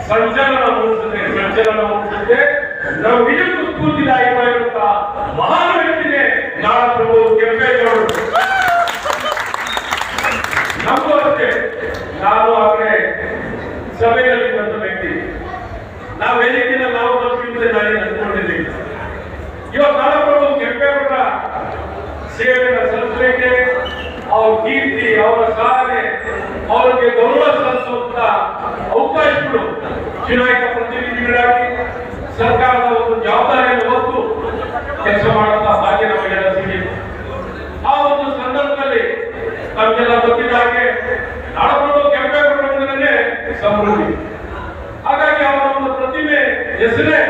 ಸಂಚಲನ ಮೂಡಿಸುತ್ತೆ. ನಾವು ನಿಜಕ್ಕೂ ಸ್ಫೂರ್ತಿದಾಯಕವಾಗಿರುವಂತಹ ಮಹಾನ್ ವ್ಯಕ್ತಿನೇ ನಾಡಪ್ರಭು ಕೆಂಪೇಗೌಡರು. ನಮಗೂ ಅಷ್ಟೇ, ನಾವು ಆ ಕಡೆ ಸಭೆಯಲ್ಲಿ ಬಂದ ವ್ಯಕ್ತಿ, ನಾವು ವೇದಿಕೆನ ನಾವು ತಪ್ಪಿದ್ರೆ ನಾನು ಅಂದ್ಕೊಂಡಿದ್ದೀವಿ. ಇವತ್ತು ನಾಡಪ್ರಭು ಕೆಂಪೇಗೌಡರ ಸೇವೆಯನ್ನು ಸಲ್ಲಿಸಲಿಕ್ಕೆ ಅವ್ರ ಕೀರ್ತಿ, ಅವರ ಸಾಧನೆ, ಅವರಿಗೆ ಗೌರವ ಸಲ್ಲಿಸುವಂತ ಅವಕಾಶಗಳು ಚುನಾಯಿತ ಪ್ರತಿನಿಧಿಗಳಾಗಿ ಸರ್ಕಾರದ ಒಂದು ಜವಾಬ್ದಾರಿಯನ್ನು ಹೊತ್ತು ಕೆಲಸ ಮಾಡುವಂತಹ ಭಾಗ್ಯ ನಮಗೆಲ್ಲ ಸಿಕ್ಕಿದೆ. ಆ ಒಂದು ಸಂದರ್ಭದಲ್ಲಿ ನಮಗೆಲ್ಲ ಗೊತ್ತಿದ್ದ ಹಾಗೆ ನಾಡಪ್ರಭು ಕೆಂಪೇಗೌಡರೇ ಸಮೃದ್ಧಿ. ಹಾಗಾಗಿ ಅವರ ಒಂದು ಪ್ರತಿಮೆ ಹೆಸರೇ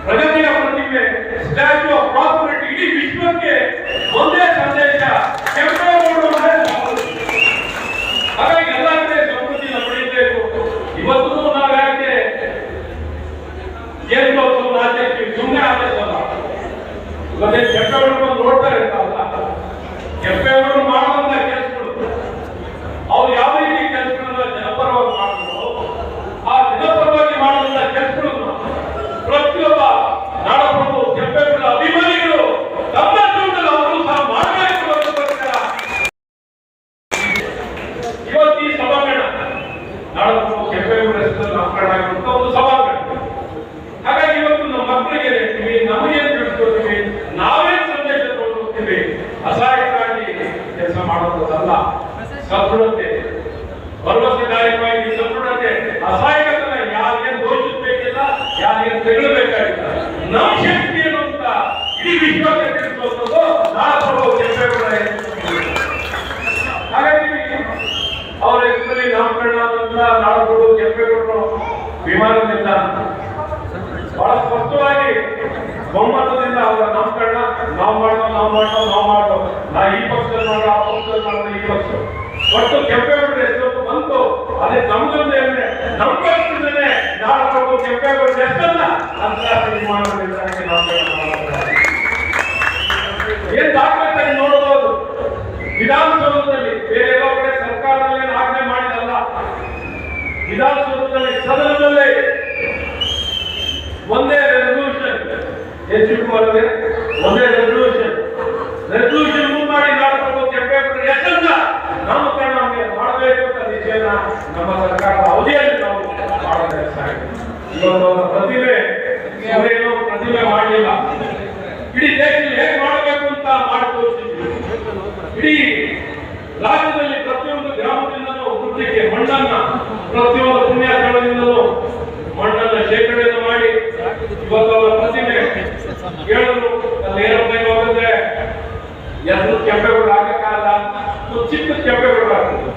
ಪ್ರಗತಿಯ ಪ್ರತಿಮೆ, ಸ್ಟ್ಯಾಚ್ಯೂ ಆಫ್ ಪ್ರಾಸ್ಪರಿಟಿ. ಇಡೀ ವಿಶ್ವಕ್ಕೆ ಒಂದೇ ಸಂದೇಶ, ಕೆಂಪೇಗೌಡರು. ಹಾಗಾಗಿ ಎಲ್ಲ ಕಡೆ ಸಮೃದ್ಧಿನ ಪಡೆಯಬೇಕು. ಇವತ್ತು ನಾವು ಯಾಕೆ ಏನು ಆಚರಿಸ್ತೀವಿ, ಸುಮ್ಮನೆ ಆಚರಿಸಲ್ಲ. ಇವತ್ತೇ ಕೆಂಪೇಗೌಡರು ನೋಡ್ತಾ ಇರ್ತಾರಲ್ಲ, ಕೆಂಪೇಗೌಡರು ಮಾಡುವಂತ ಕೆಲಸಗಳು, ಅವ್ರು ಯಾವ ರೀತಿ ಕೆಲಸಗಳನ್ನ ಜನಪರವಾಗಿ ಮಾಡಿದ್ರು, ಆ ಜನಪರವಾಗಿ ಮಾಡುವಂತ ಕೆಲಸಗಳನ್ನು ಪ್ರತಿಯೊಬ್ಬ ನಾಡಪ್ರಭು ಕೆಂಪೇಗೌಡ ಅಭಿಮಾನಿಗಳು ತಮ್ಮ ಜೀವನದಲ್ಲಿ ಅವರು ಸಹ ಮಾಡಬೇಕು ಅನ್ನೋದಕ್ಕೋಸ್ಕರ ಇವತ್ತು ಈ ಸಭಾಂಗಣ ನಾಡಪ್ರಭು ಕೆಂಪೇಗೌಡ ಹೆಸರಲ್ಲಿ ನಾಮಕರಣ ಆಗಿರುವಂತಹ ಒಂದು ಸಭಾಂಗಣ. ಹಾಗಾಗಿ ಇವತ್ತು ನಮ್ಮ ಮಕ್ಕಳಿಗೆ ಹೇಳ್ತೀವಿ, ನಮಗೇನು ತಿಳಿಸ್ಕೊಳ್ತೀವಿ, ನಾವೇನು ಸಂದೇಶ ತಗೊಂಡ್ತೀವಿ, ಅಸಹಾಯಕರಾಗಿ ಕೆಲಸ ಮಾಡೋದಲ್ಲ. ಸದೃಢತೆ, ಭರವಸೆದಾಯಕವಾಗಿ ಸದೃಢತೆ, ಅಸಹಾಯಕತನ ಯಾರಿಗೇನು ದೋಷಿಸಬೇಕಿಲ್ಲ, ಯಾರಿಗೇನು ತೆಗಳಬೇಕಾಗಿಲ್ಲ. ನಮ್ಮ ಶಕ್ತಿ ಏನು ಅಂತ ಇಡೀ ವಿಶ್ವಕ್ಕೆ ತಿಳಿಸುವಂಥದ್ದು ನಾಡಪ್ರಭು ಕೆಂಪೇಗೌಡ. ಹಾಗಾಗಿ ಅವರ ಹೆಸರಲ್ಲಿ ನಾಮಕರಣ ಆದಂತ ನಾಡಪ್ರಭು ಕೆಂಪೇಗೌಡರು ವಿಮಾನ ನಿಲ್ದಾಣ ಬಹಳ ಸ್ಪಷ್ಟವಾಗಿ ಬಹುಮತದಿಂದ ಅವರ ನಾಮಕರಣ ನಾವು ಮಾಡೋ ನಾ ಈ ಪಕ್ಷದಲ್ಲಿ ಮಾಡೋ, ಆ ಪಕ್ಷದಲ್ಲಿ ಮಾಡೋ, ಈ ಪಕ್ಷ ಒಟ್ಟು ಕೆಂಪೇಗೌಡರ ಹೆಸರು ಬಂತು. ಅದೇ ನಮ್ಗೊಂದೇ ನಮ್ಮ ಪಕ್ಷದಿಂದಲೇ ನಾಡಪ್ರಭು ಕೆಂಪೇಗೌಡರ ಹೆಸರನ್ನ ಅಂತಾರಾಷ್ಟ್ರೀಯ ವಿಮಾನ ನಿಲ್ದಾಣಕ್ಕೆ ನಾಮಕರಣ ಮಾಡ್ತಾರೆ. ಏನ್ ದಾಖಲೆ ನೋಡಬಹುದು ವಿಧಾನಸೌಧದಲ್ಲಿ, ಬೇರೆ ಎಲ್ಲೋ ಕಡೆ ಸರ್ಕಾರದಲ್ಲಿ ಆಜ್ಞೆ ಮಾಡಿದಲ್ಲ, ವಿಧಾನಸೌಧದಲ್ಲಿ ಸದನದಲ್ಲೇ ಒಂದೇ ರೆಸಲ್ಯೂಷನ್, ಎಚ್ ಕುಮಾರ್ ಒಂದೇ ರೆಸಲ್ಯೂಷನ್ ಮೂವ್ ಮಾಡಿ ನಾಡಪ್ರಭು ಕೆಂಪೇಗೌಡರ ಹೆಸರನ್ನ ನಾಮಕರಣ ಮಾಡಬೇಕು ಅಂತ ನಿಶ್ಚಯನ ನಮ್ಮ ಸರ್ಕಾರದ ಅವಧಿಯಲ್ಲಿ ನಾವು ಮಾಡಬೇಕಾಗಿದೆ. ಇವತ್ತು ಪ್ರತಿಮೆ ಅವರೇನು ಪ್ರತಿಮೆ ಮಾಡಲಿಲ್ಲ, ಇಡೀ ದೇಶದಲ್ಲಿ ಹೇಗೆ ಮಾಡಬೇಕು ಅಂತ ಮಾಡಿ ತೋರಿಸಿದ್ವಿ. ಇಡೀ ರಾಜ್ಯದಲ್ಲಿ ಪ್ರತಿಯೊಂದು ಗ್ರಾಮದಿಂದಲೂ ವೃತ್ತಿಗೆ ಮಣ್ಣನ್ನ, ಪ್ರತಿಯೊಂದು ಪುಣ್ಯಸ್ಥಳದಿಂದಲೂ ಮಣ್ಣನ್ನ ಶೇಖರಣೆ ಮಾಡಿ ಇವತ್ತು ಅವರ ಪ್ರತಿಮೆ ಹೇಳಿದ್ರು. ಅಲ್ಲಿ ಏರೋಪ್ಲೇನ್ ಹೋಗಿದ್ರೆ ಹೆಸರು ಕೆಂಪೇಗೌಡ ಆಗಕ್ಕಾಗಲ್ಲ, ಚಿಕ್ಕ ಕೆಂಪೇಗೌಡ ಆಗ್ತದೆ.